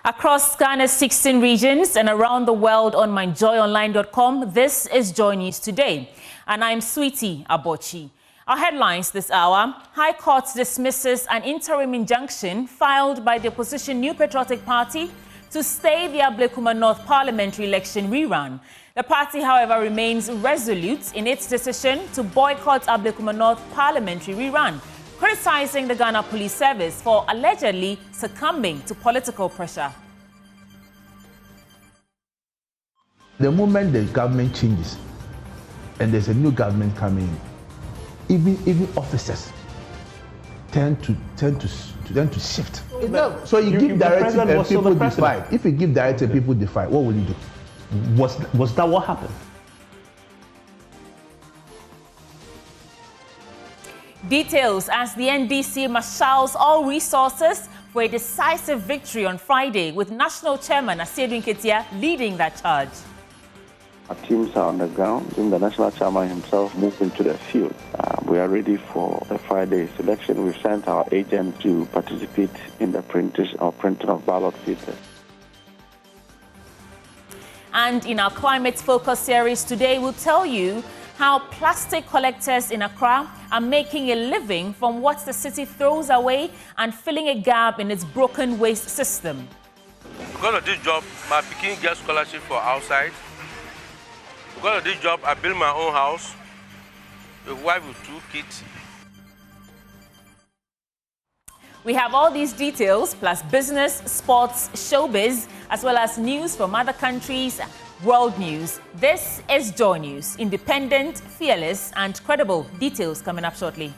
Across Ghana's 16 regions and around the world on myjoyonline.com, this is Joy News Today. And I'm Sweetie Abochi. Our headlines this hour: High Court dismisses an interim injunction filed by the opposition New Patriotic Party to stay the Ablekuma North parliamentary election rerun. The party, however, remains resolute in its decision to boycott Ablekuma North parliamentary rerun, criticizing the Ghana Police Service for allegedly succumbing to political pressure. The moment the government changes and there's a new government coming in, even officers tend to shift. So you give directive and people defy. If you give directive, people defy. What will you do? Was that what happened? Details as the NDC marshals all resources for a decisive victory on Friday, with National Chairman Asiedu Nketia leading that charge. Our teams are on the ground, and the National Chairman himself moved into the field. We are ready for the Friday's election. We've sent our agents to participate in the printing of ballot papers. And in our climate focus series today, we'll tell you how plastic collectors in Accra are making a living from what the city throws away and filling a gap in its broken waste system. Because of this job, my Peking gets scholarship for outside. Because of this job, I built my own house, a wife with 2 kids. We have all these details, plus business, sports, showbiz, as well as news from other countries, world news. This is Joy News, independent, fearless, and credible. Details coming up shortly.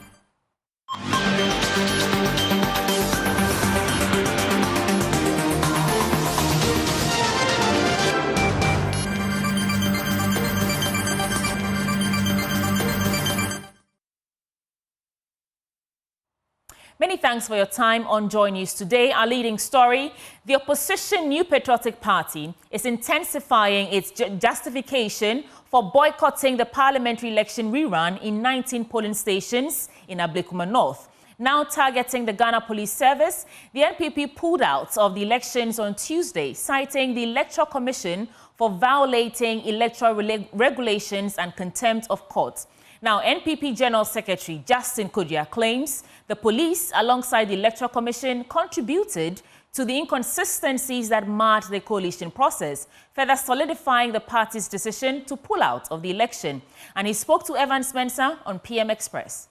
Many thanks for your time on Joy News Today. Our leading story: the opposition New Patriotic Party is intensifying its justification for boycotting the parliamentary election rerun in 19 polling stations in Ablekuma North. Now targeting the Ghana Police Service, the NPP pulled out of the elections on Tuesday, citing the Electoral Commission for violating electoral regulations and contempt of court. Now, NPP General Secretary Justin Kodua claims the police, alongside the Electoral Commission, contributed to the inconsistencies that marred the coalition process, further solidifying the party's decision to pull out of the election. And he spoke to Evan Spencer on PM Express.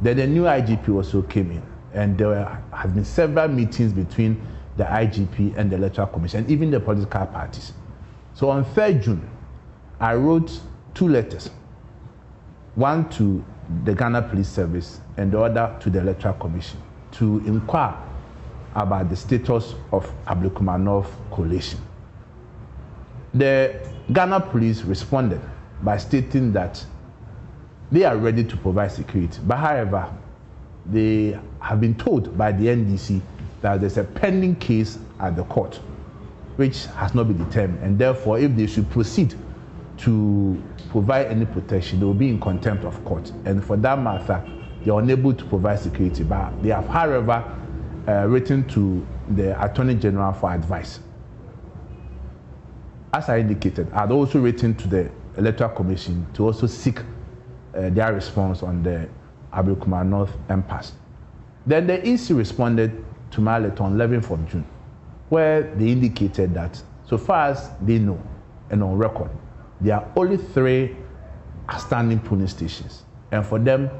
Then the new IGP also came in, and there have been several meetings between the IGP and the Electoral Commission, and even the political parties. So on 3rd June, I wrote 2 letters. One to the Ghana Police Service and the other to the Electoral Commission to inquire about the status of Ablekuma North coalition. The Ghana Police responded by stating that they are ready to provide security, but however, they have been told by the NDC that there's a pending case at the court which has not been determined, and therefore if they should proceed to provide any protection, they will be in contempt of court. And for that matter, they are unable to provide security. But they have, however, written to the Attorney General for advice. As I indicated, I had also written to the Electoral Commission to also seek their response on the Ablekuma North impasse. Then the EC responded to my letter on 11th of June, where they indicated that so far as they know and on record, there are only 3 outstanding polling stations, and for them,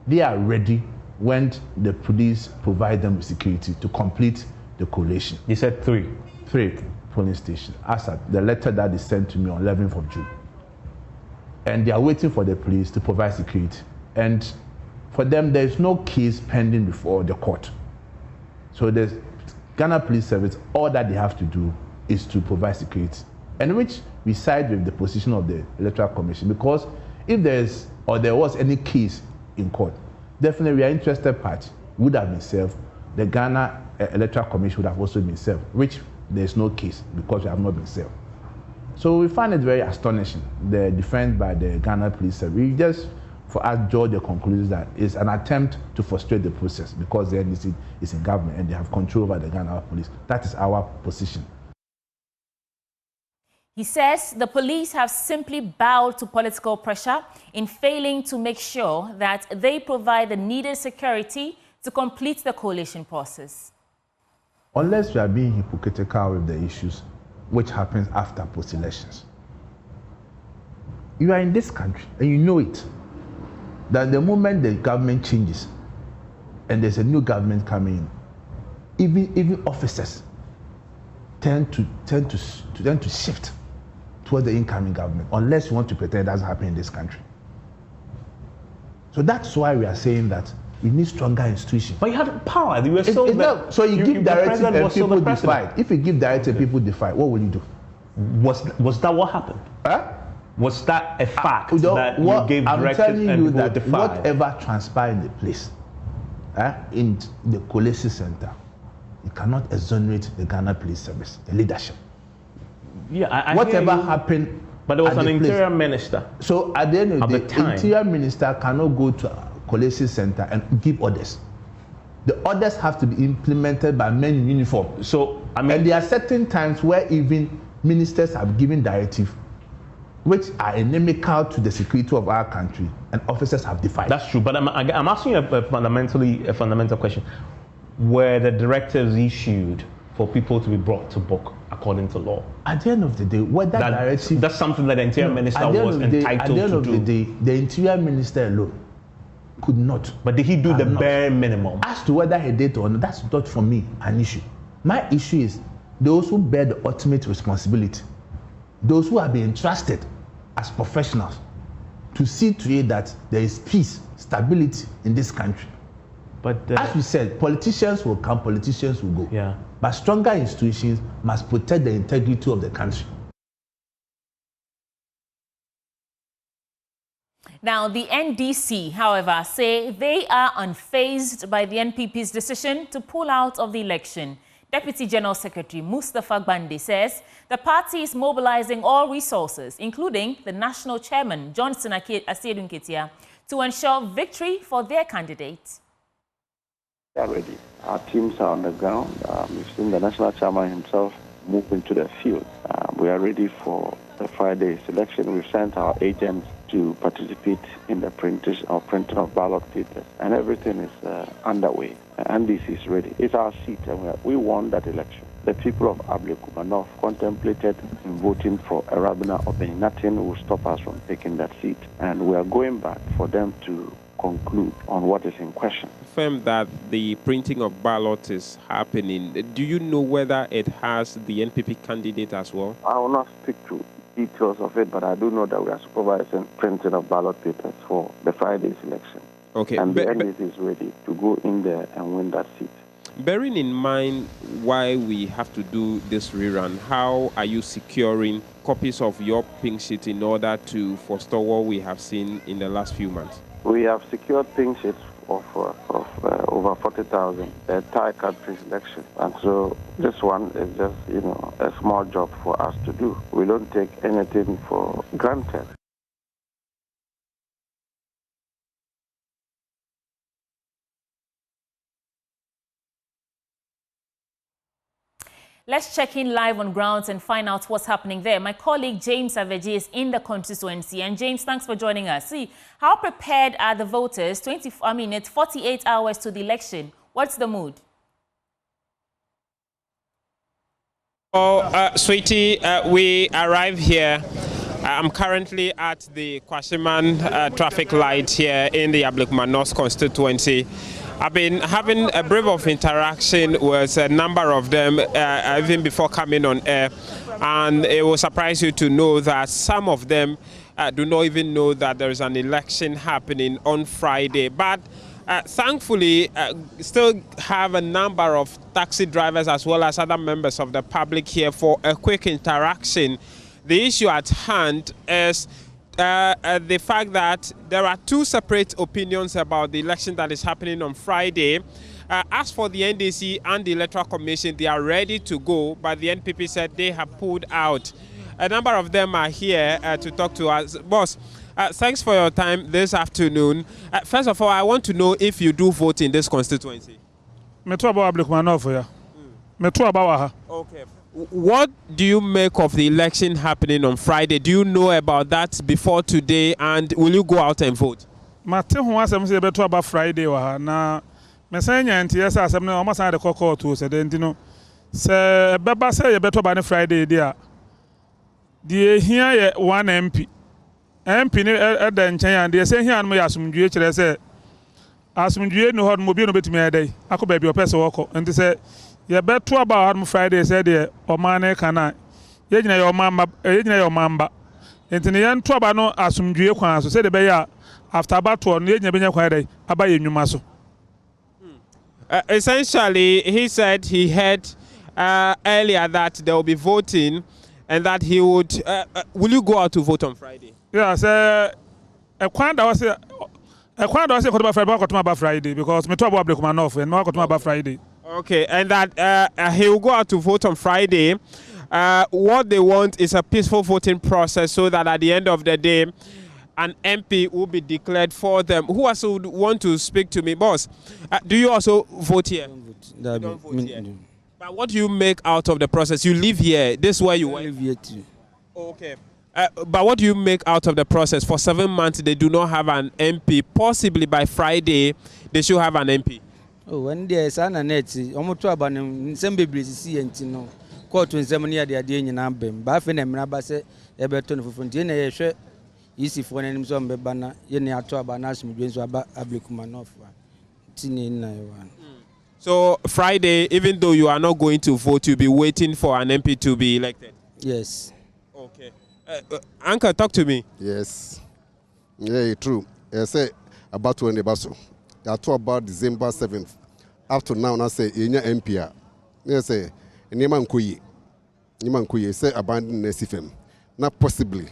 they are ready when the police provide them with security to complete the collation. You said 3? 3 polling stations, as at the letter that they sent to me on 11th of June. And they are waiting for the police to provide security. And for them, there is no case pending before the court. So the Ghana Police Service, all that they have to do is to provide security, and which we side with the position of the Electoral Commission, because if there was any case in court, definitely we are interested party would have been served. The Ghana Electoral Commission would have also been served, which there is no case because we have not been served. So we find it very astonishing, the defense by the Ghana Police Service. We just for us to draw the conclusion that it's an attempt to frustrate the process because the NDC is in government and they have control over the Ghana police. That is our position. He says the police have simply bowed to political pressure in failing to make sure that they provide the needed security to complete the coalition process. Unless we are being hypocritical with the issues which happens after post-elections. You are in this country and you know it, that the moment the government changes and there's a new government coming in, even officers tend to shift towards the incoming government, unless you want to pretend it doesn't happen in this country. So that's why we are saying that we need stronger institutions. But you had power. You were still no, so you give directive and people decide. If you give directive and people decide, what will you do? Was that what happened? Huh? Was that a fact that you gave directives and people defied? Whatever transpired in the place, in the coalition center, you cannot exonerate the Ghana Police Service, the leadership. Yeah, whatever happened, but there was an interior minister. So at the end of the day, interior minister cannot go to a coalition center and give orders. The orders have to be implemented by men in uniform. So and there are certain times where even ministers have given directive which are inimical to the security of our country, and officers have defied. That's true, but I'm asking you a fundamental question. Were the directives issued for people to be brought to book according to law? At the end of the day, whether directive... That's something that the interior minister was entitled to do. At the end of the day, the interior minister alone could not. But did he do the bare minimum? As to whether he did or not, that's not for me an issue. My issue is those who bear the ultimate responsibility, those who have been entrusted as professionals to see to it that there is peace, stability in this country. But as we said, politicians will come, politicians will go. Yeah. But stronger institutions must protect the integrity of the country. Now, the NDC, however, say they are unfazed by the NPP's decision to pull out of the election. Deputy General Secretary Mustafa Gbande says the party is mobilizing all resources, including the national chairman, Johnson Asiedu Nketia, to ensure victory for their candidate. We are ready. Our teams are on the ground. We've seen the national chairman himself move into the field. We are ready for the Friday's election. We've sent our agents to participate in the printing of ballot papers, and everything is underway. And this is ready. It's our seat, and we won that election. The people of Ablekuma North contemplated in voting for a Rabina Obey. Nothing will stop us from taking that seat, and we are going back for them to conclude on what is in question. Confirm that the printing of ballots is happening. Do you know whether it has the NPP candidate as well? I will not speak to details of it, but I do know that we are supervising printing of ballot papers for the Friday's election. Okay. And the NDC is ready to go in there and win that seat. Bearing in mind why we have to do this rerun, how are you securing copies of your pink sheet in order to forestall what we have seen in the last few months? We have secured pink sheets of over 40,000 the entire country's election. And so this one is just, a small job for us to do. We don't take anything for granted. Let's check in live on grounds and find out what's happening there. My colleague James Savage is in the constituency. And James, thanks for joining us. See, how prepared are the voters? It's 48 hours to the election. What's the mood? Oh, sweetie, we arrive here. I'm currently at the Kwashiman traffic light here in the Ablekuma North constituency. I've been having a brief of interaction with a number of them even before coming on air, and it will surprise you to know that some of them do not even know that there is an election happening on Friday. But thankfully, still have a number of taxi drivers as well as other members of the public here for a quick interaction. The issue at hand is the fact that there are two separate opinions about the election that is happening on Friday. As for the NDC and the Electoral Commission, they are ready to go, but the NPP said they have pulled out. a number of them are here to talk to us. Boss, thanks for your time this afternoon. First of all, I want to know if you do vote in this constituency. Ablekuma North, yeah. Okay. What do you make of the election happening on Friday? Do you know about that before today, and will you go out and vote? Mate who was say beto about Friday wa na me say nyanti yes asem na almost had the call to say den no say beba say ye beto ba Friday dia die hia ye one MP ni e da nchen and dey say hia no yasumdue kire say asumdue no hod mo bi no betimi e dey akoba bi opese woko enti say ye beto about on Friday say dey o man e kana ye gina ye o mamba enti ne ye nto aba no asumdue kwan so say de be ya after battle, essentially, he said he heard earlier that there will be voting and that he would. Will you go out to vote on Friday? Yes, a quant was a Friday because me talk about Ablekuma North and not about Friday. Okay, and that he will go out to vote on Friday. What they want is a peaceful voting process so that at the end of the day, an MP will be declared for them. Who also would want to speak to me? Boss, do you also vote here? Don't vote here. But what do you make out of the process? You live here. This is where you work? I live here too. Okay. But what do you make out of the process? For 7 months, they do not have an MP. Possibly by Friday, they should have an MP. Oh, when there's an aneti, almost two about some babies see and no. Court to some near the idea in Ambem. Baffin and Rabase, Everton for Fontaine, easy for an enemy banner, Yenny Ato Banas, Ablekuma North. So, Friday, even though you are not going to vote, you'll be waiting for an MP to be elected? Yes. Okay. Uncle, talk to me. Yes. Yeah, true. I say about when the basso. I talk about December 7th. Up to now, I say, MP. I say, Niman Kuyi say abandon Nesifem. Not possibly.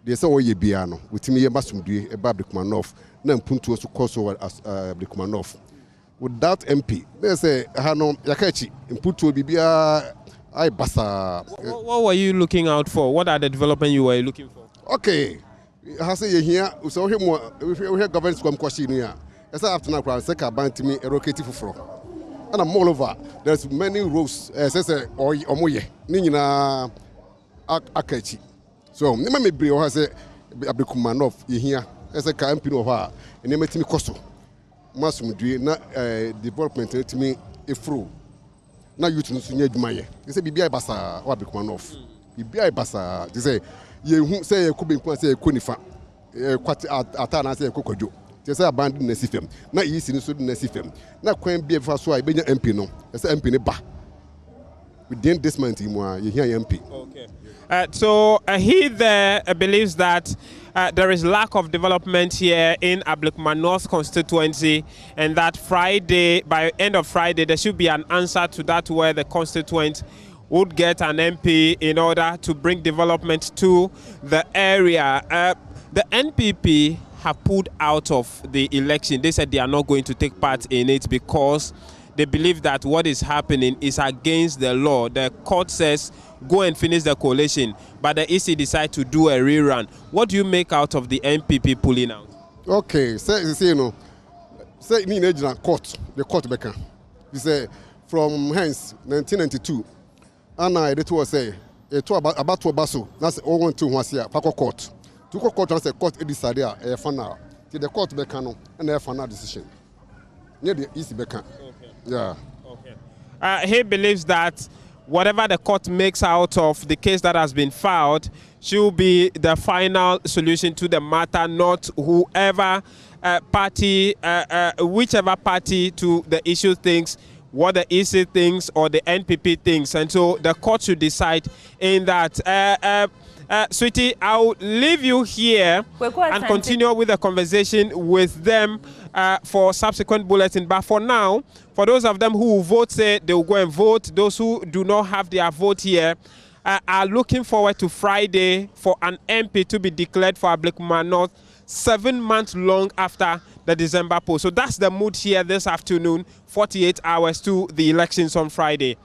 They say, oh, ye biano, with me a basum do a Ablekuma North, then Puntu to cross over as Ablekuma North. With that MP, they say, Hano Yakachi, and Puntu Bibia, I basa. What were you looking out for? What are the development you were looking for? Okay. I say here, so him, we have government come question here. As after now, I say, Kabant me a rocket for. And I'm all over. There's many roads, as I say, or Omoye, Nina Akachi. So, Nima may be or has a Ablekuma North here as a campaign of her, and they met me costo. Massum do not development to me a fro. Now you to Sunya Jumaye. They say, Bibia Bassa or Ablekuma North. Bibia Bassa, they say, you say a Kubin say a Kunifa, quite Atana say a Kokojo. They say abandon Nesifem. Not easy in Sudan Nesifem. Not quite be a fast way, being MP no, as an MP in a bar. Within this month, you hear MP. Okay. So he there believes that there is lack of development here in Ablekuma North constituency, and that Friday, by end of Friday, there should be an answer to that where the constituent would get an MP in order to bring development to the area. The NPP have pulled out of the election. They said they are not going to take part in it because they believe that what is happening is against the law. The court says go and finish the coalition, but the EC decide to do a rerun. What do you make out of the NPP pulling out? Okay, say you know, say me in court, the court becker. You say from hence 1992, and I did was say about to basso. That's all one to was here. Paco court. To court and say court decided a final. Till the court becker and a final decision. Near the EC becker. Yeah. Okay. He believes that whatever the court makes out of the case that has been filed should be the final solution to the matter, not whoever party, whichever party to the issue thinks what the EC thinks or the NPP thinks. And so the court should decide in that. Sweetie, I'll leave you here and continue with the conversation with them for subsequent bulletin. But for now, for those of them who will vote, say they will go and vote. Those who do not have their vote here are looking forward to Friday for an MP to be declared for Ablekuma North 7 months long after the December poll. So that's the mood here this afternoon, 48 hours to the elections on Friday.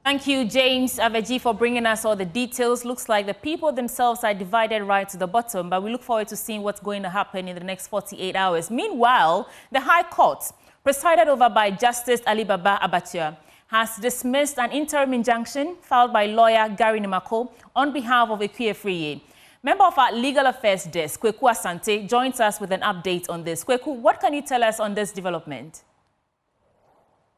Thank you, James Aveji, for bringing us all the details. Looks like the people themselves are divided right to the bottom, but we look forward to seeing what's going to happen in the next 48 hours. Meanwhile, the High Court, presided over by Justice Ali Baba Abacha, has dismissed an interim injunction filed by lawyer Gary Nimako on behalf of Ekwe. Member of our Legal Affairs Desk, Kweku Asante, joins us with an update on this. Kweku, what can you tell us on this development?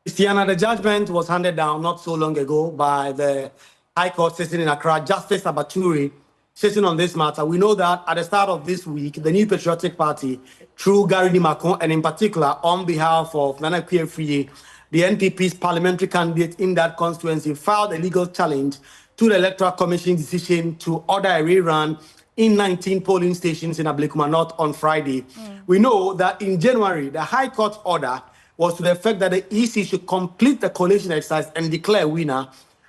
Christiana, the judgment was handed down not so long ago by the High Court sitting in Accra. Justice Abaturi sitting on this matter. We know that at the start of this week, the New Patriotic Party, through Gary Nimako, and in particular on behalf of Nana Akua-Afrie, the NPP's parliamentary candidate in that constituency, filed a legal challenge to the Electoral Commission decision to order a rerun in 19 polling stations in Ablekuma North on Friday. We know that in January, the High Court order was to the effect that the EC should complete the collation exercise and declare a winner.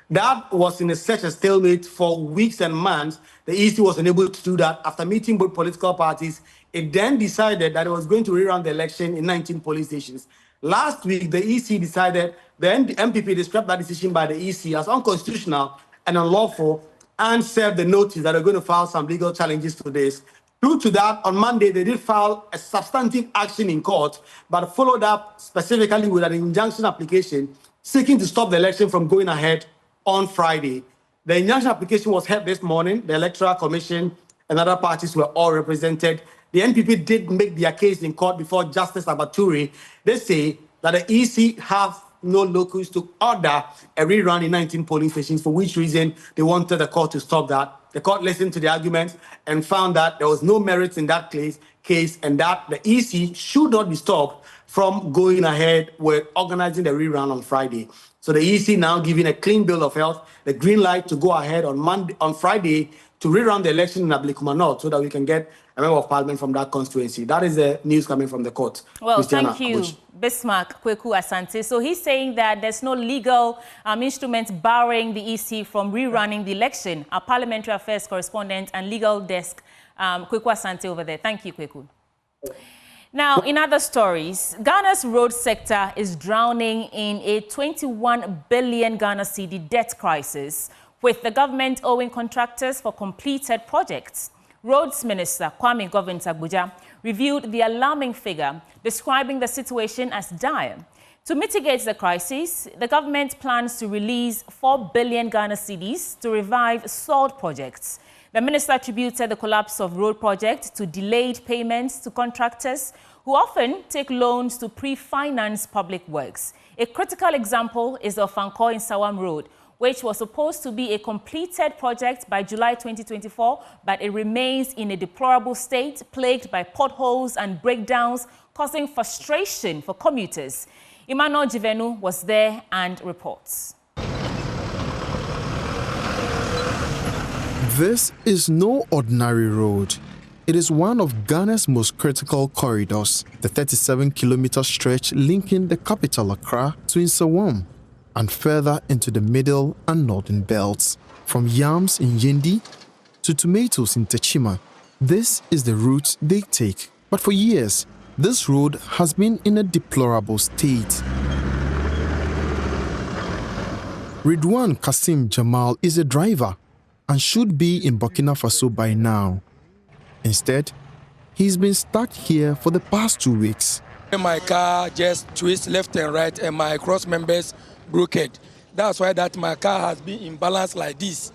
That was in such a stalemate for weeks and months. The EC was unable to do that. After meeting both political parties, it then decided that it was going to rerun the election in 19 polling stations. Last week, the EC decided, the NPP described that decision by the EC as unconstitutional and unlawful and served the notice that they're going to file some legal challenges to this. Due to that, on Monday, they did file a substantive action in court, but followed up specifically with an injunction application seeking to stop the election from going ahead on Friday. The injunction application was heard this morning. The Electoral Commission and other parties were all represented. The NPP did make their case in court before Justice Abaturi. They say that the EC have no locus to order a rerun in 19 polling stations, for which reason they wanted the court to stop that. The court listened to the arguments and found that there was no merit in that case and that the EC should not be stopped from going ahead with organizing the rerun on Friday. So the EC now giving a clean bill of health, the green light to go ahead on Friday to rerun the election in Ablekuma North so that we can get a member of parliament from that constituency. That is the news coming from the court. Well, Christiana, thank you, Bismarck Kweku Asante. So he's saying that there's no legal instrument barring the EC from rerunning the election. Our parliamentary affairs correspondent and legal desk, Kweku Asante over there. Thank you, Kweku. Now, in other stories, Ghana's road sector is drowning in a 21 billion Ghana cedi debt crisis, with the government owing contractors for completed projects. Roads Minister Kwame Govint-Agbodza reviewed the alarming figure, describing the situation as dire. To mitigate the crisis, the government plans to release 4 billion Ghana cedis to revive stalled projects. The minister attributed the collapse of road projects to delayed payments to contractors who often take loans to pre-finance public works. A critical example is the Fankor in Sawam Road, which was supposed to be a completed project by July 2024, but it remains in a deplorable state, plagued by potholes and breakdowns, causing frustration for commuters. Emmanuel Jivenu was there and reports. This is no ordinary road. It is one of Ghana's most critical corridors, the 37-kilometer stretch linking the capital Accra to Nsawam and further into the middle and northern belts. From yams in Yendi to tomatoes in Techima, this is the route they take. But for years, this road has been in a deplorable state. Ridwan Kasim Jamal is a driver and should be in Burkina Faso by now. Instead, he's been stuck here for the past 2 weeks. My car just twists left and right and my cross members broke it. That's why that my car has been imbalanced like this.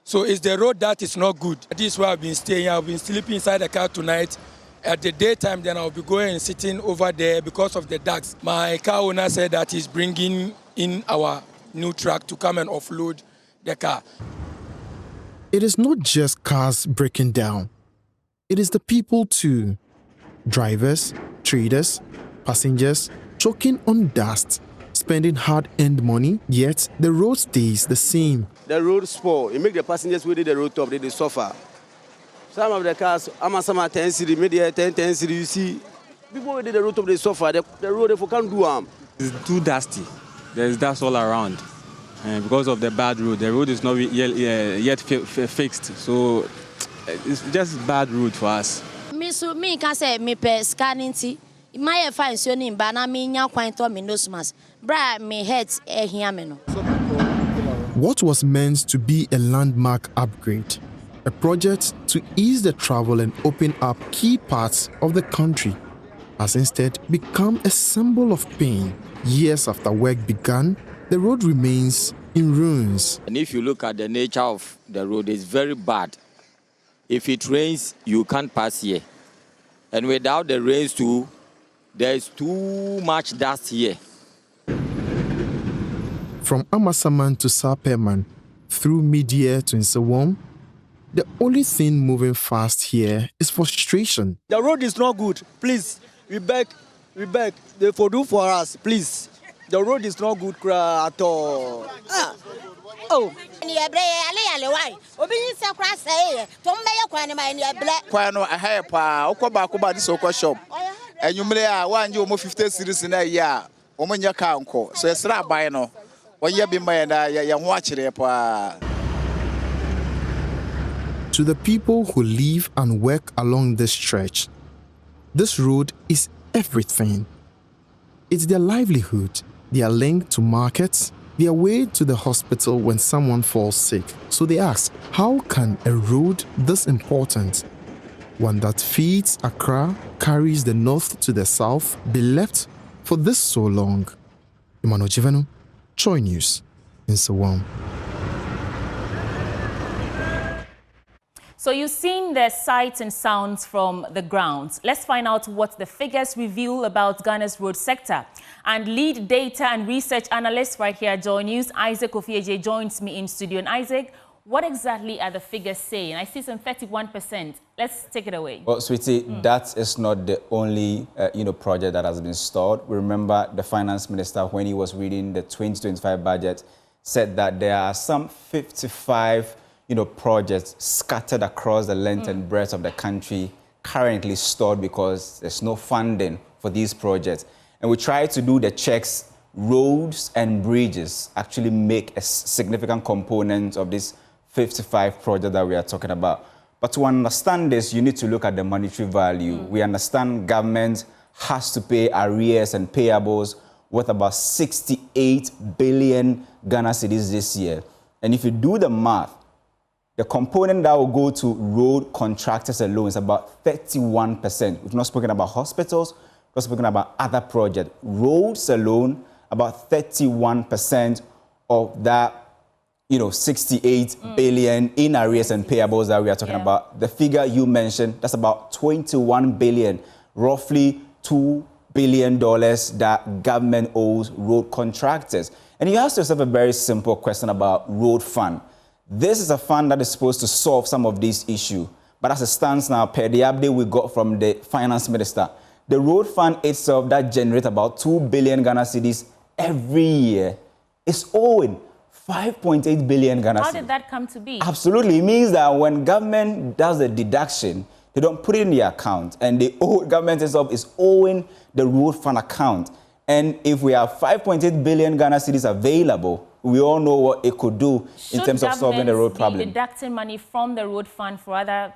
So it's the road that is not good. This is where I've been staying. I've been sleeping inside the car tonight. At the daytime, then I'll be going and sitting over there because of the ducts. My car owner said that he's bringing in our new truck to come and offload the car. It is not just cars breaking down. It is the people too. Drivers, traders, passengers, choking on dust, spending hard-earned money, yet the road stays the same. The road spoil. It makes the passengers who did the road top, they suffer. Some of the cars, some are 10 city, maybe 10 city, you see. People who did the road top, they suffer. The road, if you can't do harm. It's too dusty. There's dust all around. And because of the bad road, the road is not yet fixed. So it's just bad road for us. Me can say me per scanning tea. My fine soning bana me nya quite on me no smas. Bra me heads here me no. What was meant to be a landmark upgrade, a project to ease the travel and open up key parts of the country, has instead become a symbol of pain. Years after work began, the road remains in ruins. And if you look at the nature of the road, it's very bad. If it rains, you can't pass here. And without the rains too, there is too much dust here. From Amasaman to Saperman, through Midday to Nsawam, the only thing moving fast here is frustration. The road is not good. Please, we beg, they for do for us, please. The road is not good at all. Oh. Kwano a hair pa, Okoba, this Oko shop. And you may have 150 cities in a year, Omanya Kanko. So it's not by no. When you be my and watch it. To the people who live and work along this stretch, this road is everything. It's their livelihood, their link to markets, their way to the hospital when someone falls sick. So they ask, how can a road this important, one that feeds Accra, carries the north to the south, be left for this so long? Emmanuel Jivenu, JoyNews, in Nsawam. So you've seen the sights and sounds from the ground. Let's find out what the figures reveal about Ghana's road sector. And lead data and research analyst right here at JoyNews, Isaac Ofieje, joins me in studio. And Isaac, what exactly are the figures saying? I see some 31%. Let's take it away. Well, sweetie, that is not the only project that has been stalled. Remember, the finance minister, when he was reading the 2025 budget, said that there are some 55 projects scattered across the length and breadth of the country, currently stored because there's no funding for these projects. And we try to do the checks. Roads and bridges actually make a significant component of this 55 projects that we are talking about. But to understand this, you need to look at the monetary value. We understand government has to pay arrears and payables worth about 68 billion Ghana cedis this year. And if you do the math, the component that will go to road contractors alone is about 31%. We've not spoken about hospitals, we've not spoken about other projects. Roads alone, about 31% of that, 68 billion in arrears and payables that we are talking about. The figure you mentioned, that's about 21 billion, roughly $2 billion that government owes road contractors. And you ask yourself a very simple question about road fund. This is a fund that is supposed to solve some of these issues. But as it stands now, per the update we got from the finance minister, the road fund itself that generates about 2 billion Ghana cedis every year is owing 5.8 billion Ghana cedis. How did that come to be? Absolutely. It means that when government does the deduction, they don't put it in the account. And the government itself is owing the road fund account. And if we have 5.8 billion Ghana cedis available, we all know what it could do in terms of solving the road problem. Should governments be deducting money from the road fund for other,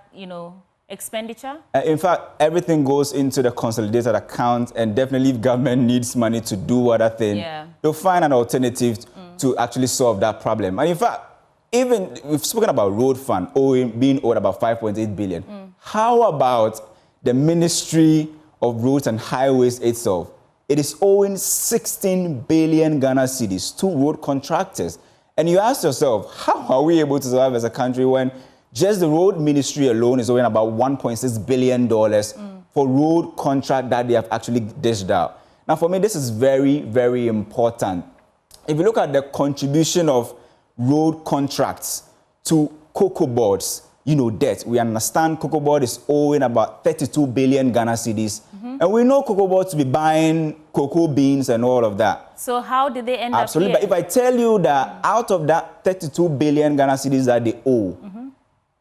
expenditure? In fact, everything goes into the consolidated account, and definitely if government needs money to do other things, they'll find an alternative to actually solve that problem. And in fact, even we've spoken about road fund being owed about 5.8 billion. How about the Ministry of Roads and Highways itself? It is owing 16 billion Ghana cedis to road contractors. And you ask yourself, how are we able to survive as a country when just the road ministry alone is owing about $1.6 billion for road contract that they have actually dished out? Now, for me, this is very, very important. If you look at the contribution of road contracts to cocoa boards, debt. We understand cocoa board is owing about 32 billion Ghana cedis. And we know cocoa board to be buying cocoa beans and all of that. So how did they end up Absolutely. here? But if I tell you that out of that 32 billion Ghana cedis that they owe,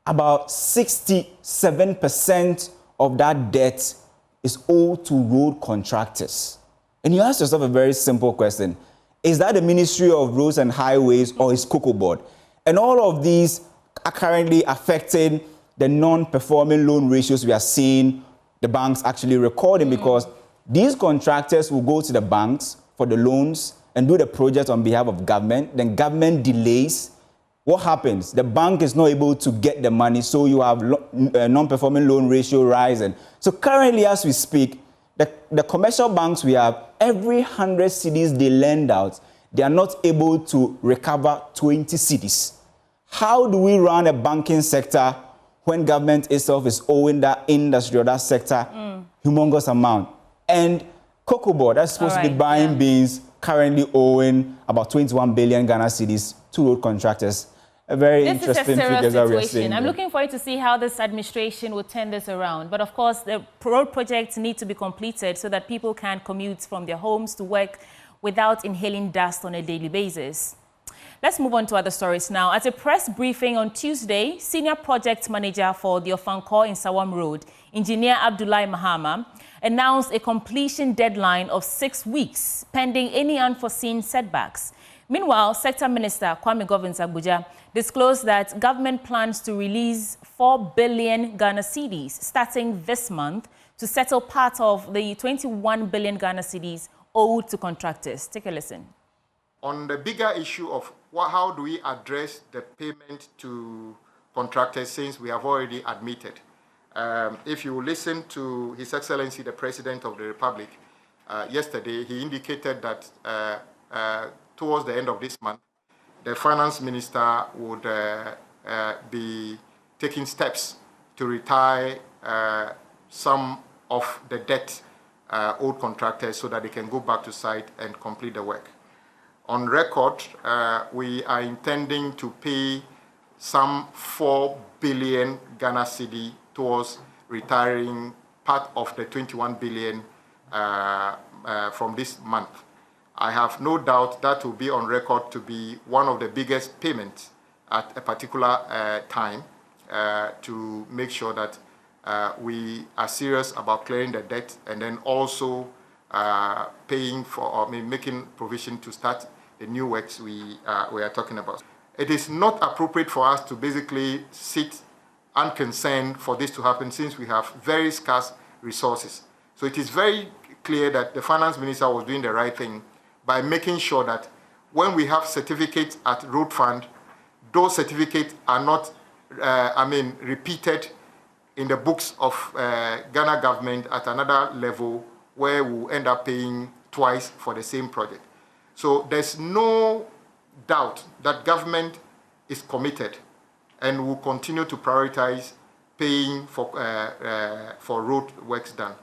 about 67% of that debt is owed to road contractors. And you ask yourself a very simple question. Is that the Ministry of Roads and Highways or is cocoa board? And all of these are currently affecting the non-performing loan ratios we are seeing the banks actually recording because these contractors will go to the banks for the loans and do the project on behalf of government, then government delays. What happens? The bank is not able to get the money, so you have non-performing loan ratio rising. So currently, as we speak, the commercial banks we have, every 100 cedis they lend out, they are not able to recover 20 cedis. How do we run a banking sector when government itself is owing that industry or that sector humongous amount? And Cocoa Board, that's supposed to be buying beans, currently owing about 21 billion Ghana cedis to road contractors. A very interesting figures that we are seeing. I'm looking forward to see how this administration will turn this around. But of course, the road projects need to be completed so that people can commute from their homes to work without inhaling dust on a daily basis. Let's move on to other stories now. At a press briefing on Tuesday, Senior Project Manager for the Ofankor in Sawam Road, Engineer Abdullahi Mahama, announced a completion deadline of 6 weeks, pending any unforeseen setbacks. Meanwhile, Sector Minister Kwame Govins-Agbodza disclosed that government plans to release 4 billion Ghana cedis starting this month to settle part of the 21 billion Ghana cedis owed to contractors. Take a listen. On the bigger issue of how do we address the payment to contractors, since we have already admitted. If you listen to His Excellency, the President of the Republic, yesterday, he indicated that towards the end of this month, the Finance Minister would be taking steps to retire some of the debt owed contractors so that they can go back to site and complete the work. On record, we are intending to pay some 4 billion Ghana cedi towards retiring part of the 21 billion from this month. I have no doubt that will be on record to be one of the biggest payments at a particular time to make sure that we are serious about clearing the debt and then also paying for, or making provision to start the new works we are talking about. It is not appropriate for us to basically sit unconcerned for this to happen, since we have very scarce resources. So it is very clear that the Finance Minister was doing the right thing by making sure that when we have certificates at Road Fund, those certificates are not, repeated in the books of Ghana government at another level where we will end up paying twice for the same project. So there's no doubt that government is committed and will continue to prioritize paying for road works done.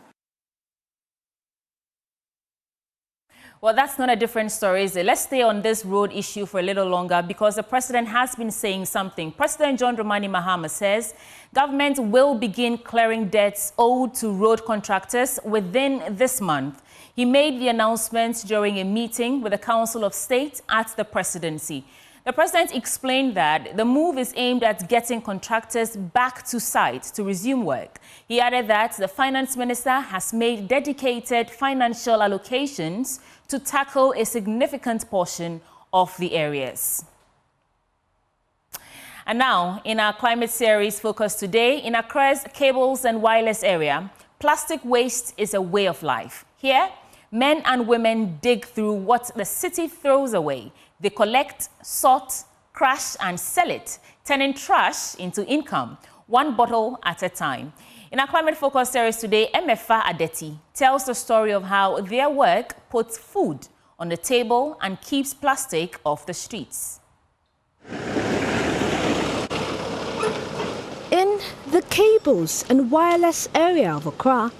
Well, that's not a different story, is it? Let's stay on this road issue for a little longer because the president has been saying something. President John Dramani Mahama says government will begin clearing debts owed to road contractors within this month. He made the announcement during a meeting with the Council of State at the presidency. The president explained that the move is aimed at getting contractors back to site to resume work. He added that the finance minister has made dedicated financial allocations to tackle a significant portion of the areas. And now, in our climate series focus today, in Accra's cables and wireless area, plastic waste is a way of life. Here, men and women dig through what the city throws away. They collect, sort, crush and sell it, turning trash into income, one bottle at a time. In our climate focus series today, Emefa Adeti tells the story of how their work puts food on the table and keeps plastic off the streets. In the cables and wireless area of Accra,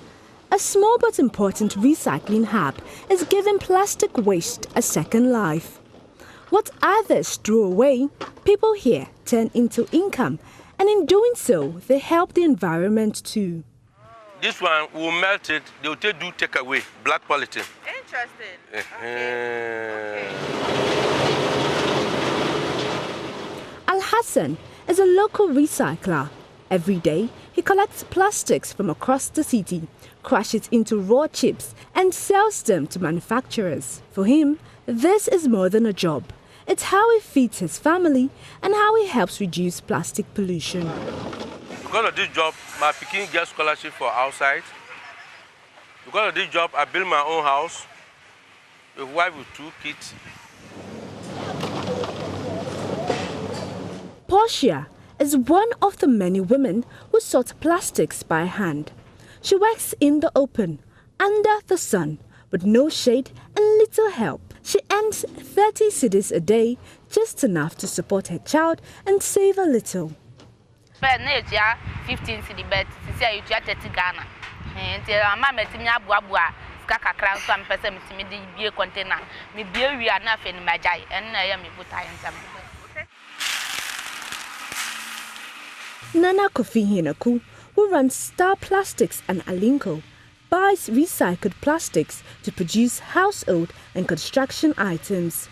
a small but important recycling hub is giving plastic waste a second life. What others throw away, people here turn into income, and in doing so, they help the environment too. This one will melt it, they will do take away, black quality. Interesting. Al Hassan is a local recycler. Every day, he collects plastics from across the city, crushes into raw chips, and sells them to manufacturers. For him, this is more than a job. It's how he feeds his family and how he helps reduce plastic pollution. Because of this job, my Peking gets scholarship for outside. Because of this job, I build my own house. a wife with 2 kids. Portia is one of the many women who sort plastics by hand. She works in the open, under the sun, with no shade and little help. She earns 30 cedis a day, just enough to support her child and save a little. 15 cedi bet sisi you 30 Ghana. Nti ama metimi aboaboa sika kakra nso am pese metimi di bie container. Me bie wi ana afa ni majai en na ya me buta ensam. Nana Kofi Hinaku, who runs Star Plastics and Alinko, buys recycled plastics to produce household and construction items.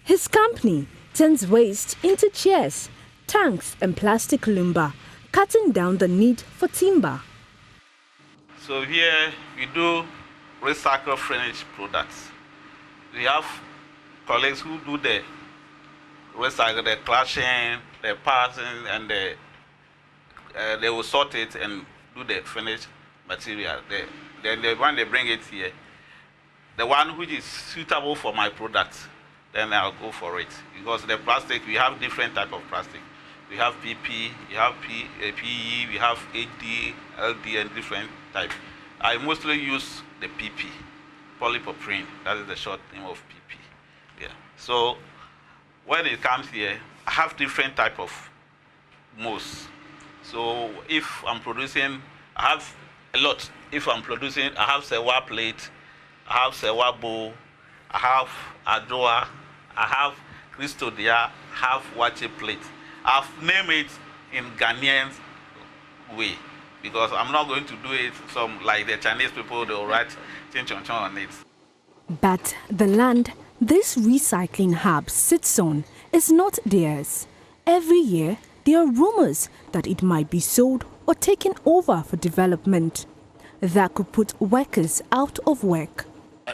His company turns waste into chairs, tanks and plastic lumber, cutting down the need for timber. So here we do recycled finished products. We have colleagues who do the recycle, the clashing, the passing, and they will sort it and do the finished material. Then when they bring it here, the one which is suitable for my product, then I'll go for it. Because the plastic, we have different type of plastic. We have PP, we have PE, we have AD, LD, and different types. I mostly use the PP, polypropylene. That is the short name of PP. Yeah. So when it comes here, I have different type of molds. So if I'm producing, I have a lot. If I'm producing, I have sewa plate, I have sewa bowl, I have adoa, I have Christodia, I have wache plate. I've named it in Ghanaian way because I'm not going to do it some like the Chinese people, they'll write chin chon chon on it. But the land this recycling hub sits on is not theirs. Every year, there are rumors that it might be sold or taken over for development. That could put workers out of work.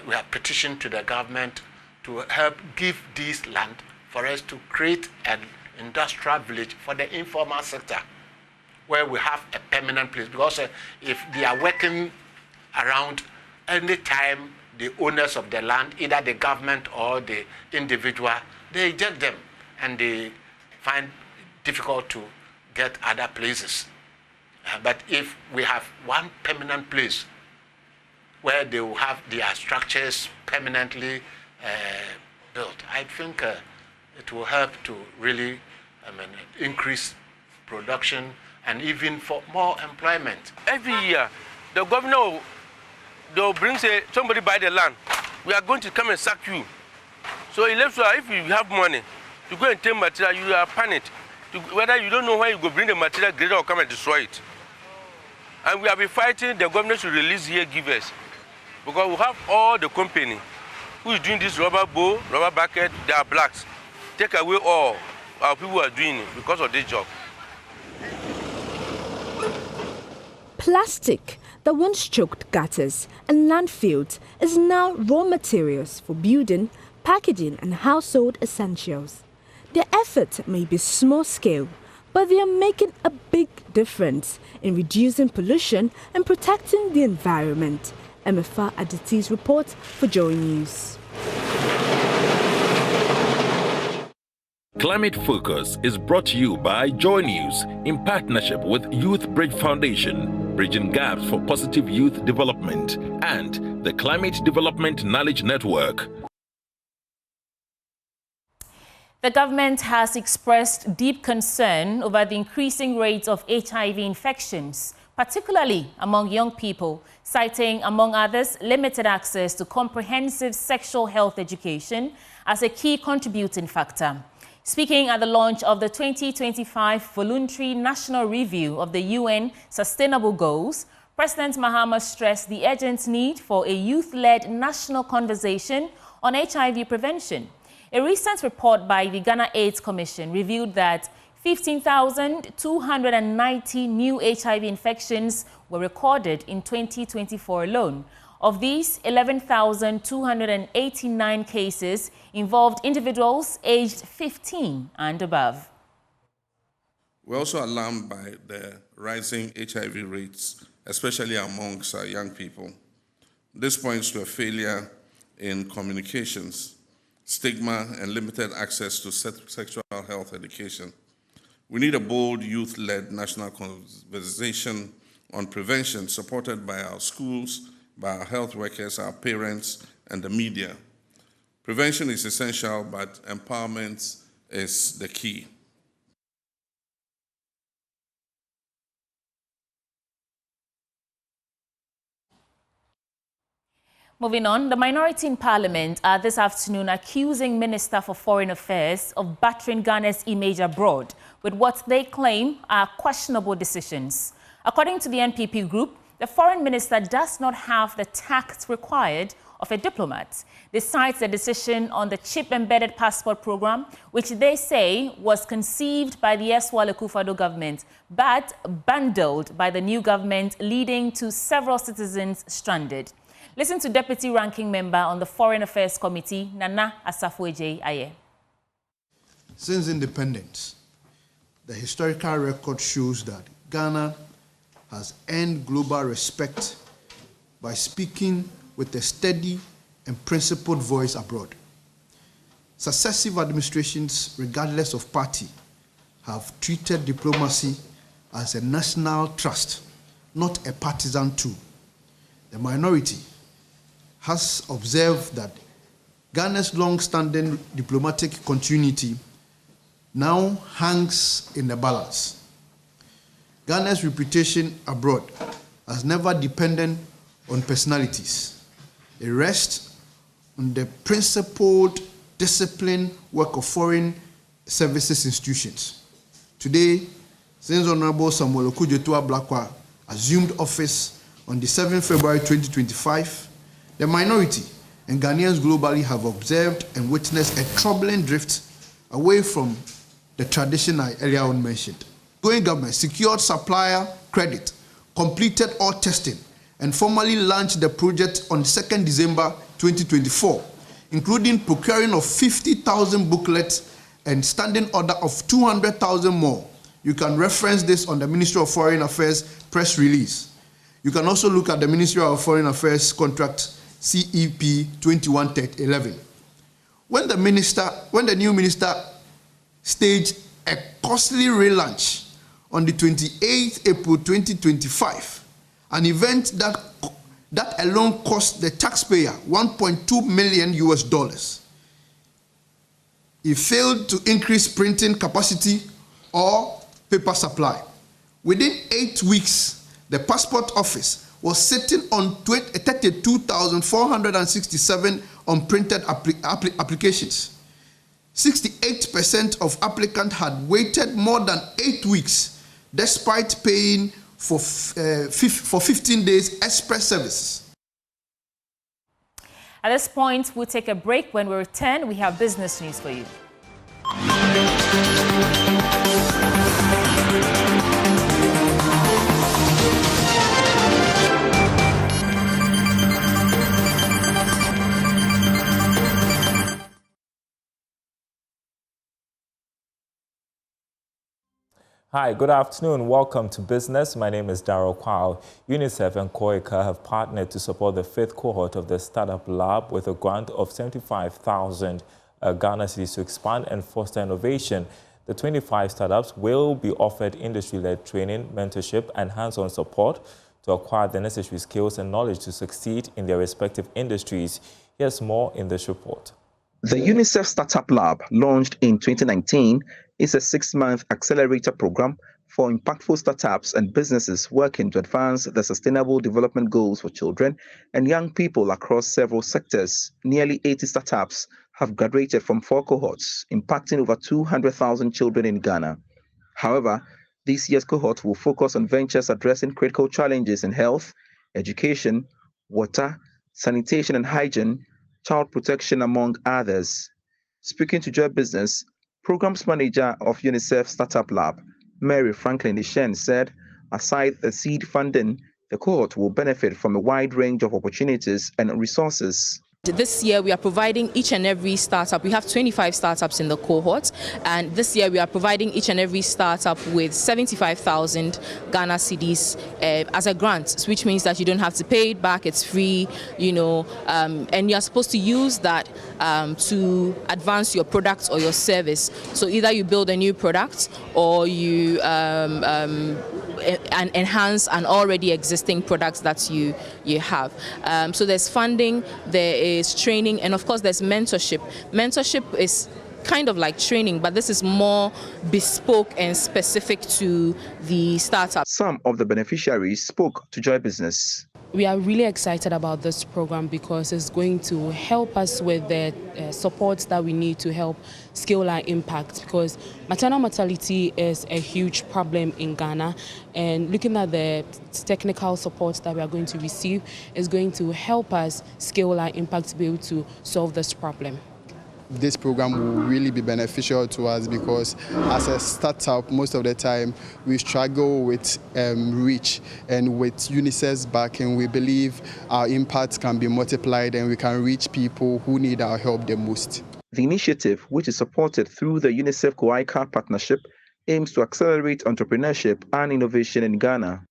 We have petitioned to the government to help give this land for us to create an industrial village for the informal sector where we have a permanent place, because if they are working around any time, the owners of the land, either the government or the individual, they eject them and they find difficult to get other places. But if we have one permanent place where they will have their structures permanently built, I think it will help to really increase production and even for more employment. Every year, the governor they'll bring somebody buy the land. We are going to come and sack you. So if you have money to go and take material, you are panicked. Whether you don't know where you go bring the material, greater or come and destroy it. And we have been fighting the government to release here givers. Because we have all the company who is doing this rubber bowl, rubber bucket, they are blacks. Take away all our people who are doing it because of this job. Plastic that once choked gutters and landfills is now raw materials for building, packaging and household essentials. Their efforts may be small scale, but they are making a big difference in reducing pollution and protecting the environment. MFA Aditi's report for JoyNews. Climate Focus is brought to you by JoyNews in partnership with Youth Bridge Foundation, bridging gaps for positive youth development, and the Climate Development Knowledge Network. The government has expressed deep concern over the increasing rates of HIV infections, particularly among young people, citing, among others, limited access to comprehensive sexual health education as a key contributing factor. Speaking at the launch of the 2025 Voluntary National Review of the UN Sustainable Goals, President Mahama stressed the urgent need for a youth-led national conversation on HIV prevention. A recent report by the Ghana AIDS Commission revealed that 15,290 new HIV infections were recorded in 2024 alone. Of these, 11,289 cases involved individuals aged 15 and above. We're also alarmed by the rising HIV rates, especially amongst young people. This points to a failure in communications, stigma, and limited access to sexual health education. We need a bold youth-led national conversation on prevention supported by our schools, by our health workers, our parents, and the media. Prevention is essential, but empowerment is the key. Moving on, the minority in Parliament are this afternoon accusing Minister for Foreign Affairs of battering Ghana's image abroad with what they claim are questionable decisions. According to the NPP group, the foreign minister does not have the tact required of a diplomat. They cite the decision on the chip-embedded passport program, which they say was conceived by the erstwhile Akufo-Addo government, but bundled by the new government, leading to several citizens stranded. Listen to Deputy Ranking Member on the Foreign Affairs Committee, Nana Asafo-Adjei Aye. Since independence, the historical record shows that Ghana has earned global respect by speaking with a steady and principled voice abroad. Successive administrations, regardless of party, have treated diplomacy as a national trust, not a partisan tool. The minority has observed that Ghana's long-standing diplomatic continuity now hangs in the balance. Ghana's reputation abroad has never depended on personalities. It rests on the principled, disciplined work of foreign services institutions. Today, since Honorable Samuel Okudzeto Ablekuma assumed office on the 7th February 2025, the minority and Ghanaians globally have observed and witnessed a troubling drift away from the tradition I earlier on mentioned. Going government secured supplier credit, completed all testing, and formally launched the project on 2nd December 2024, including procuring of 50,000 booklets and standing order of 200,000 more. You can reference this on the Ministry of Foreign Affairs press release. You can also look at the Ministry of Foreign Affairs contract CEP 2111. When the new minister staged a costly relaunch on the 28th April 2025, an event that alone cost the taxpayer $1.2 million. It failed to increase printing capacity or paper supply. Within 8 weeks, the passport office was sitting on 32,467 unprinted applications. 68% of applicants had waited more than 8 weeks, despite paying for 15 days express services. At this point, we'll take a break. When we return, we have business news for you. Hi, good afternoon. Welcome to Business. My name is Darryl Kwao. UNICEF and COICA have partnered to support the 5th cohort of the Startup Lab with a grant of 75,000 Ghana cedis to expand and foster innovation. The 25 startups will be offered industry-led training, mentorship, and hands-on support to acquire the necessary skills and knowledge to succeed in their respective industries. Here's more in this report. The UNICEF Startup Lab, launched in 2019, is a 6-month accelerator program for impactful startups and businesses working to advance the sustainable development goals for children and young people across several sectors. Nearly 80 startups have graduated from 4 cohorts, impacting over 200,000 children in Ghana. However, this year's cohort will focus on ventures addressing critical challenges in health, education, water, sanitation and hygiene, child protection, among others. Speaking to Joy Business, Programs Manager of UNICEF Startup Lab, Mary Franklin Ishen, said, aside the seed funding, the cohort will benefit from a wide range of opportunities and resources. This year we are providing each and every startup, we have 25 startups in the cohort, and this year we are providing each and every startup with 75,000 Ghana cedis as a grant, which means that you don't have to pay it back, it's free, you know, and you're supposed to use that to advance your product or your service. So either you build a new product or you and enhance an already existing product that you have. So there's funding, there is training, and of course there's mentorship. Mentorship is kind of like training, but this is more bespoke and specific to the startup. Some of the beneficiaries spoke to Joy Business. We are really excited about this program because it's going to help us with the support that we need to help scale our impact, because maternal mortality is a huge problem in Ghana, and looking at the technical support that we are going to receive is going to help us scale our impact to be able to solve this problem. This program will really be beneficial to us because as a startup, most of the time we struggle with reach, and with UNICEF's backing, we believe our impact can be multiplied and we can reach people who need our help the most. The initiative, which is supported through the UNICEF-Boycott partnership, aims to accelerate entrepreneurship and innovation in Ghana.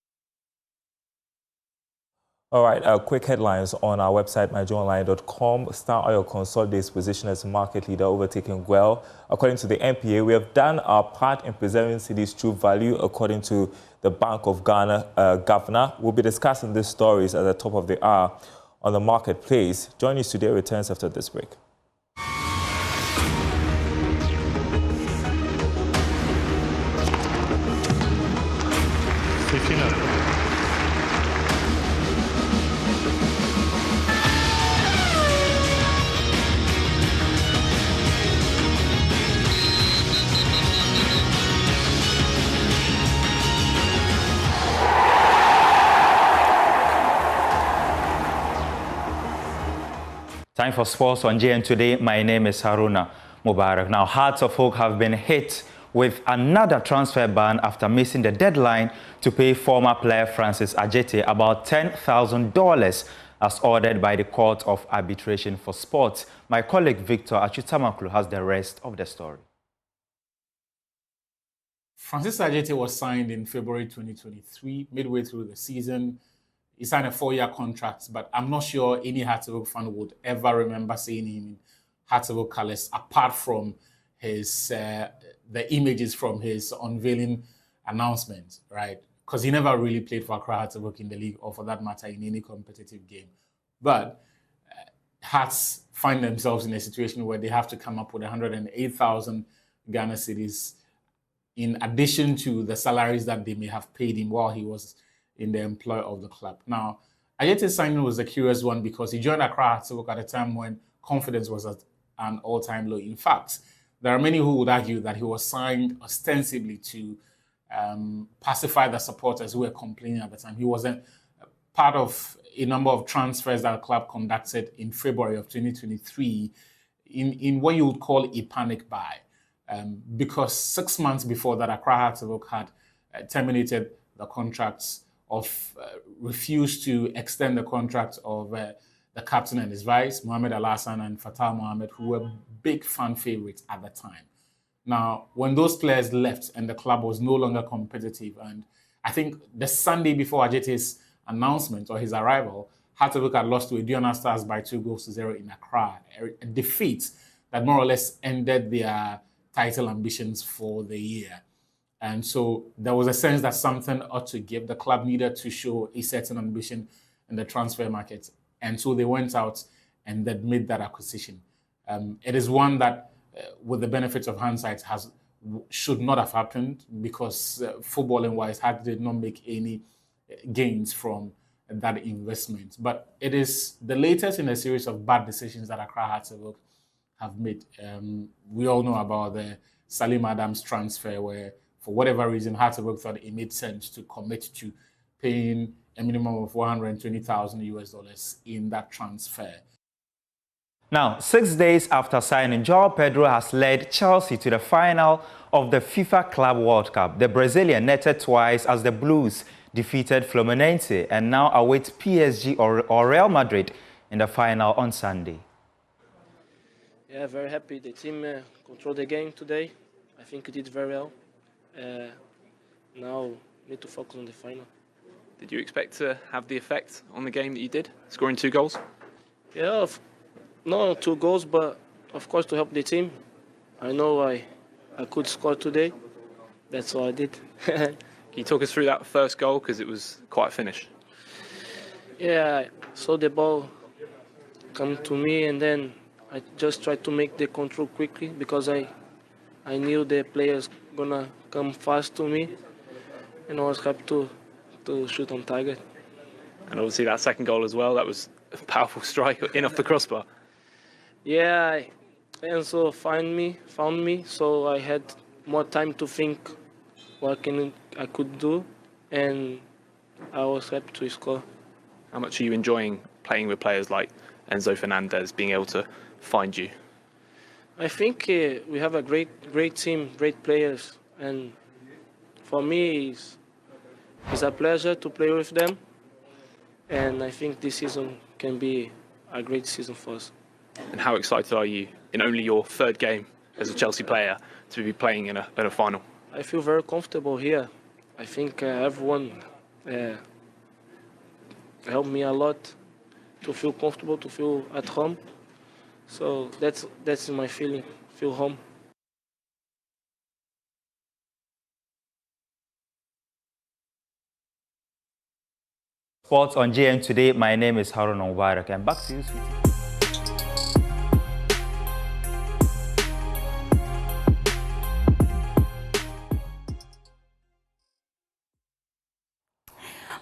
All right, quick headlines on our website, myjoyonline.com. Star Oil consolidates position as market leader, overtaking Well. According to the NPA, we have done our part in preserving cedi's true value, according to the Bank of Ghana governor. We'll be discussing these stories at the top of the hour on the marketplace. JoyNews Today returns after this break. Time for sports on JN Today. My name is Haruna Mubarak. Now, Hearts of Oak have been hit with another transfer ban after missing the deadline to pay former player Francis Ajete about $10,000 as ordered by the Court of Arbitration for Sport. My colleague Victor Achutamaklu has the rest of the story. Francis Ajete was signed in February 2023, midway through the season. He signed a 4-year contract, but I'm not sure any Hearts of Oak fan would ever remember seeing him in Hearts of Oak colours, apart from his the images from his unveiling announcement, right? Because he never really played for Accra Hearts of Oak in the league, or for that matter, in any competitive game. But Hearts find themselves in a situation where they have to come up with 108,000 Ghana cedis, in addition to the salaries that they may have paid him while he was in the employ of the club. Now, Ajete's signing was a curious one because he joined Accra Hearts of Oak at a time when confidence was at an all-time low. In fact, there are many who would argue that he was signed ostensibly to pacify the supporters who were complaining at the time. He wasn't part of a number of transfers that the club conducted in February of 2023 in what you would call a panic buy. Because 6 months before that, Accra Hearts of Oak had terminated the contracts refused to extend the contract of the captain and his vice, Mohamed Al-Hassan and Fatah Mohamed, who were big fan favorites at the time. Now, when those players left and the club was no longer competitive, and I think the Sunday before Ajete's announcement or his arrival, Hearts of Oak had lost to Aduana Stars by 2-0 in Accra, a defeat that more or less ended their title ambitions for the year. And so there was a sense that something ought to give. The club needed to show a certain ambition in the transfer market. And so they went out and they made that acquisition. It is one that, with the benefits of hindsight, should not have happened because footballing-wise, Hearts did not make any gains from that investment. But it is the latest in a series of bad decisions that Accra Hearts of Oak have made. We all know about the Salim Adams transfer, where for whatever reason, Hearts of Oak thought it made sense to commit to paying a minimum of $120,000 in that transfer. Now, 6 days after signing, João Pedro has led Chelsea to the final of the FIFA Club World Cup. The Brazilian netted twice as the Blues defeated Fluminense and now awaits PSG or Real Madrid in the final on Sunday. Yeah, very happy. The team controlled the game today. I think we did very well. Now need to focus on the final. Did you expect to have the effect on the game that you did, scoring 2 goals? Yeah, not 2 goals, but of course to help the team. I know I could score today. That's all I did. Can you talk us through that first goal, because it was quite a finish? Yeah, I saw the ball come to me, and then I just tried to make the control quickly because I knew the players gonna come fast to me, and I was happy to shoot on target. And obviously that second goal as well, that was a powerful strike in off the crossbar. Yeah, Enzo found me, so I had more time to think what I could do, and I was happy to score. How much are you enjoying playing with players like Enzo Fernandez, being able to find you? I think we have a great team, great players, and for me it's a pleasure to play with them, and I think this season can be a great season for us. And how excited are you in only your 3rd game as a Chelsea player to be playing in a final? I feel very comfortable here. I think everyone helped me a lot to feel comfortable, to feel at home. So that's my feeling, feel home. Sports on JN Today. My name is Haruna Mubarak, and back to you, sweetie.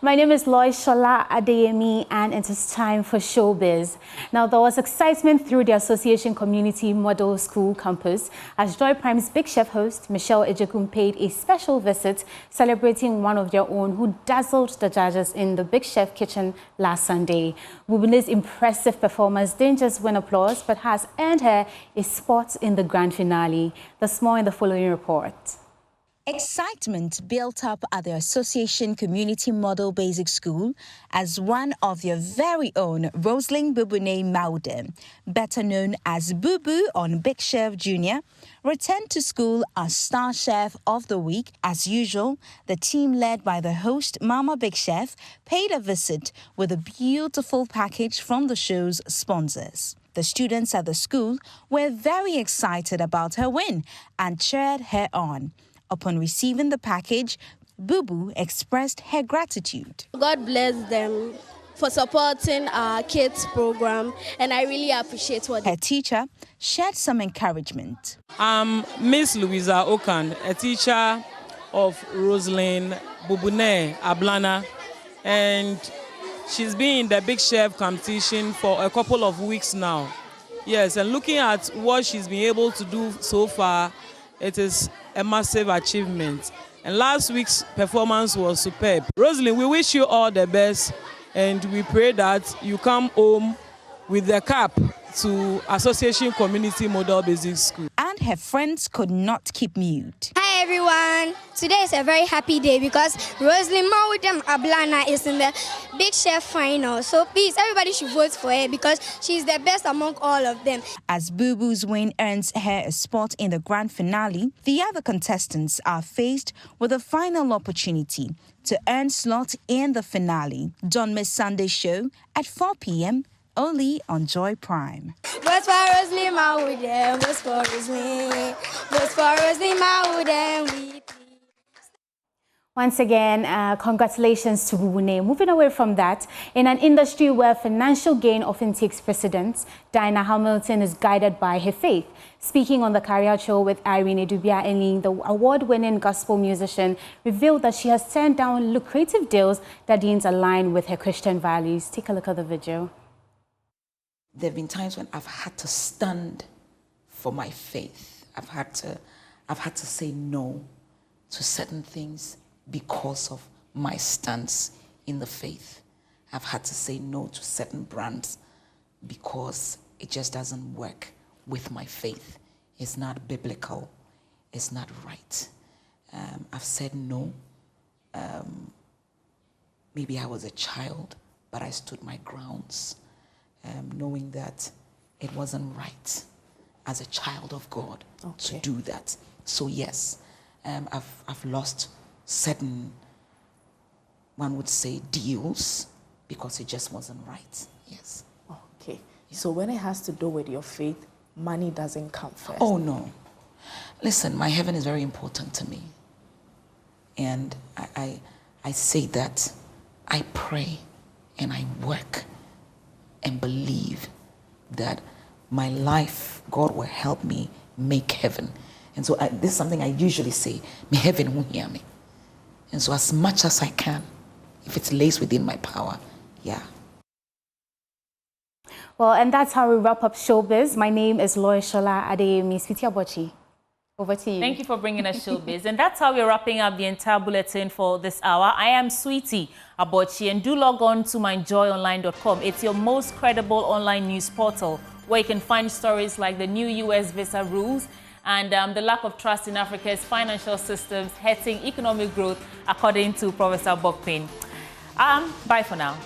My name is Loy Shola Adeyemi, and it is time for showbiz. Now, there was excitement through the Association Community Model School campus as Joy Prime's Big Chef host, Michelle Ejekun, paid a special visit celebrating one of their own who dazzled the judges in the Big Chef kitchen last Sunday. Wubune's impressive performance didn't just win applause, but has earned her a spot in the grand finale. There's more in the following report. Excitement built up at the Association Community Model Basic School as one of their very own Rosalind Bubune Maude, better known as Boo Boo on Big Chef Jr., returned to school as Star Chef of the Week. As usual, the team led by the host Mama Big Chef paid a visit with a beautiful package from the show's sponsors. The students at the school were very excited about her win and cheered her on. Upon receiving the package, Boo Boo expressed her gratitude. God bless them for supporting our kids program, and I really appreciate what her teacher shared some encouragement. I'm Miss Louisa Okan, a teacher of Rosalind Bubune Ablana, and she's been in the Big Chef competition for a couple of weeks now. Yes, and looking at what she's been able to do so far, it is a massive achievement. And last week's performance was superb. Rosalind, we wish you all the best, and we pray that you come home with the cap to Association Community Model Basic School. And her friends could not keep mute. Hi everyone, today is a very happy day because Rosalind Mawudem Ablana is in the Big Chef final. So please, everybody should vote for her because she's the best among all of them. As Boo Boo's win earns her a spot in the grand finale, the other contestants are faced with a final opportunity to earn slot in the finale. Don't miss Sunday show at 4 p.m. only on Joy Prime. Vote for Rosalind Mawudem, vote for Rosalind, vote for Rosalind Mawudem. Once again, congratulations to Bubune. Moving away from that, in an industry where financial gain often takes precedence, Diana Hamilton is guided by her faith. Speaking on the Career Show with Irene Dubia-Enling, the award-winning gospel musician revealed that she has turned down lucrative deals that didn't align with her Christian values. Take a look at the video. There have been times when I've had to stand for my faith. I've had to say no to certain things because of my stance in the faith. I've had to say no to certain brands because it just doesn't work with my faith. It's not biblical. It's not right. I've said no. Maybe I was a child, but I stood my grounds. knowing that it wasn't right as a child of God to do that. So yes, I've lost certain, one would say, deals because it just wasn't right. Yes. Okay. Yeah. So when it has to do with your faith, money doesn't come first. Oh no. Listen, my heaven is very important to me. And I say that I pray and I work and believe that my life, God will help me make heaven. And so this is something I usually say, my heaven won't hear me. And so as much as I can, if it lays within my power, yeah. Well, and that's how we wrap up Showbiz. My name is Loishola Adeyemi. Sweetie Abochi, over to you. Thank you for bringing us Showbiz. And that's how we're wrapping up the entire bulletin for this hour. I am Sweetie Abochi, and do log on to myjoyonline.com. It's your most credible online news portal where you can find stories like the new U.S. visa rules and the lack of trust in Africa's financial systems hurting economic growth, according to Professor Bokpin. Bye for now.